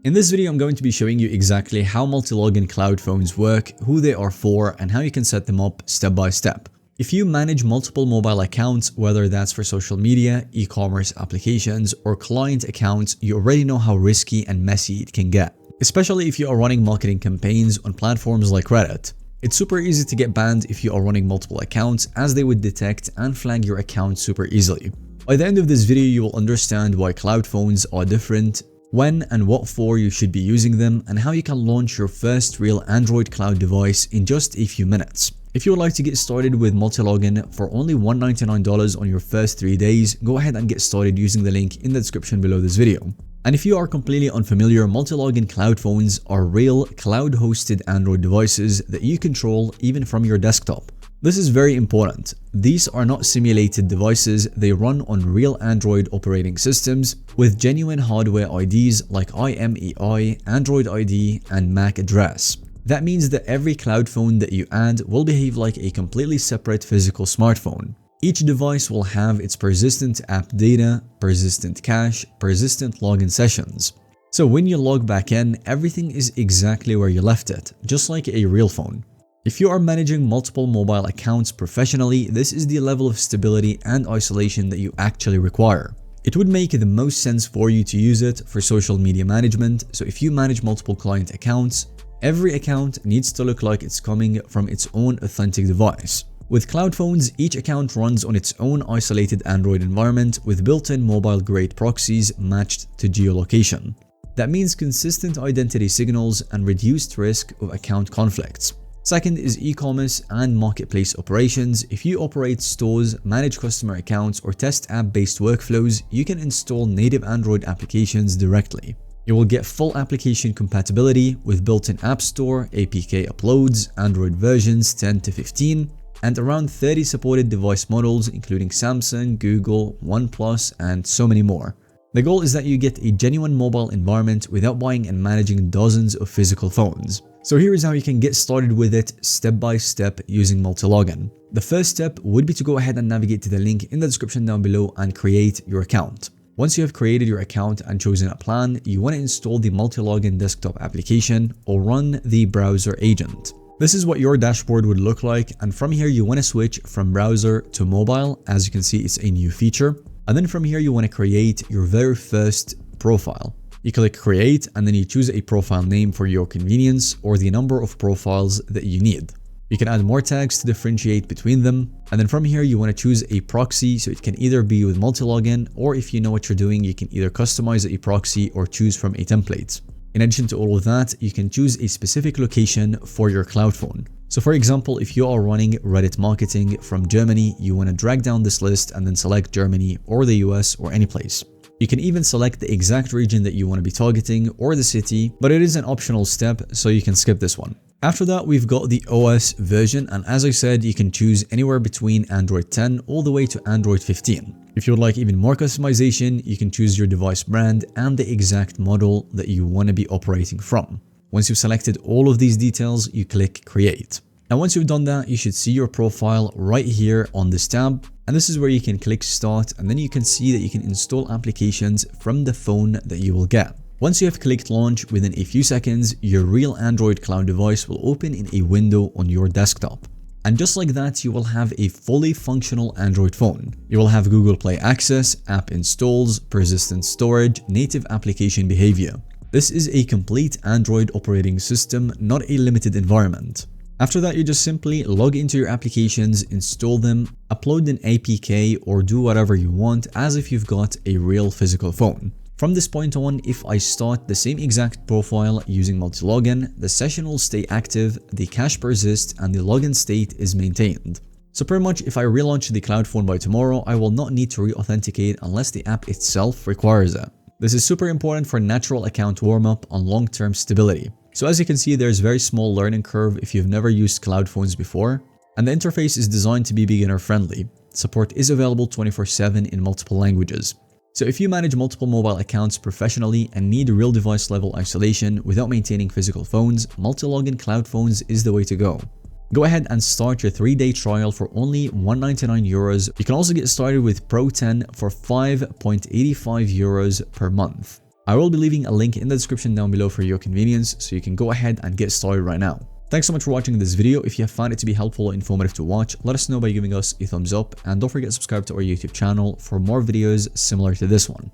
In this video, I'm going to be showing you exactly how Multilogin Cloudphones work, who they are for, and how you can set them up step by step. If you manage multiple mobile accounts, whether that's for social media, e-commerce applications, or client accounts, you already know how risky and messy it can get, especially if you are running marketing campaigns on platforms like Reddit. It's super easy to get banned if you are running multiple accounts, as they would detect and flag your account super easily. By the end of this video, you will understand why Cloudphones are different, when and what for you should be using them, and how you can launch your first real Android cloud device in just a few minutes. If you would like to get started with Multilogin for only $199 on your first 3 days, go ahead and get started using the link in the description below this video. And if you are completely unfamiliar, Multilogin Cloudphones are real cloud-hosted Android devices that you control even from your desktop. This is very important. These are not simulated devices, they run on real Android operating systems with genuine hardware IDs like IMEI, Android ID, and MAC address. That means that every Cloudphone that you add will behave like a completely separate physical smartphone. Each device will have its persistent app data, persistent cache, persistent login sessions. So when you log back in, everything is exactly where you left it, just like a real phone. If you are managing multiple mobile accounts professionally, this is the level of stability and isolation that you actually require. It would make the most sense for you to use it for social media management, so if you manage multiple client accounts, every account needs to look like it's coming from its own authentic device. With Cloudphones, each account runs on its own isolated Android environment with built-in mobile-grade proxies matched to geolocation. That means consistent identity signals and reduced risk of account conflicts. Second is e-commerce and marketplace operations. If you operate stores, manage customer accounts, or test app-based workflows, you can install native Android applications directly. You will get full application compatibility with built-in App Store, APK uploads, Android versions 10 to 15, and around 30 supported device models including Samsung, Google, OnePlus, and so many more. The goal is that you get a genuine mobile environment without buying and managing dozens of physical phones. So here is how you can get started with it step by step using Multilogin. The first step would be to go ahead and navigate to the link in the description down below and create your account. Once you have created your account and chosen a plan, you want to install the Multilogin desktop application or run the browser agent. This is what your dashboard would look like, and from here you want to switch from browser to mobile. As you can see, it's a new feature. And then from here you want to create your very first profile. You click create and then you choose a profile name for your convenience or the number of profiles that you need. You can add more tags to differentiate between them. And then from here you want to choose a proxy, so it can either be with Multilogin, or if you know what you're doing, you can either customize a proxy or choose from a template. In addition to all of that, you can choose a specific location for your Cloudphone. So for example, if you are running Reddit marketing from Germany, you want to drag down this list and then select Germany or the US or any place. You can even select the exact region that you want to be targeting or the city, but it is an optional step, so you can skip this one. After that, we've got the OS version, and as I said, you can choose anywhere between Android 10 all the way to Android 15. If you would like even more customization, you can choose your device brand and the exact model that you want to be operating from. Once you've selected all of these details, you click create. Now once you've done that, you should see your profile right here on this tab, and this is where you can click start, and then you can see that you can install applications from the phone that you will get. Once you have clicked launch, within a few seconds, your real Android cloud device will open in a window on your desktop. And just like that, you will have a fully functional Android phone. You will have Google Play access, app installs, persistent storage, native application behavior. This is a complete Android operating system, not a limited environment. After that, you just simply log into your applications, install them, upload an APK, or do whatever you want as if you've got a real physical phone. From this point on, if I start the same exact profile using Multilogin, the session will stay active, the cache persists, and the login state is maintained. So pretty much if I relaunch the Cloudphone by tomorrow, I will not need to re-authenticate unless the app itself requires it. This is super important for natural account warm-up on long-term stability. So as you can see, there's very small learning curve if you've never used Cloudphones before, and the interface is designed to be beginner friendly. Support is available 24/7 in multiple languages. So if you manage multiple mobile accounts professionally and need real device level isolation without maintaining physical phones, Multilogin Cloudphones is the way to go. Go ahead and start your 3-day trial for only €199. You can also get started with Pro 10 for €5.85 per month. I will be leaving a link in the description down below for your convenience, so you can go ahead and get started right now. Thanks so much for watching this video. If you have found it to be helpful or informative to watch, let us know by giving us a thumbs up, and don't forget to subscribe to our YouTube channel for more videos similar to this one.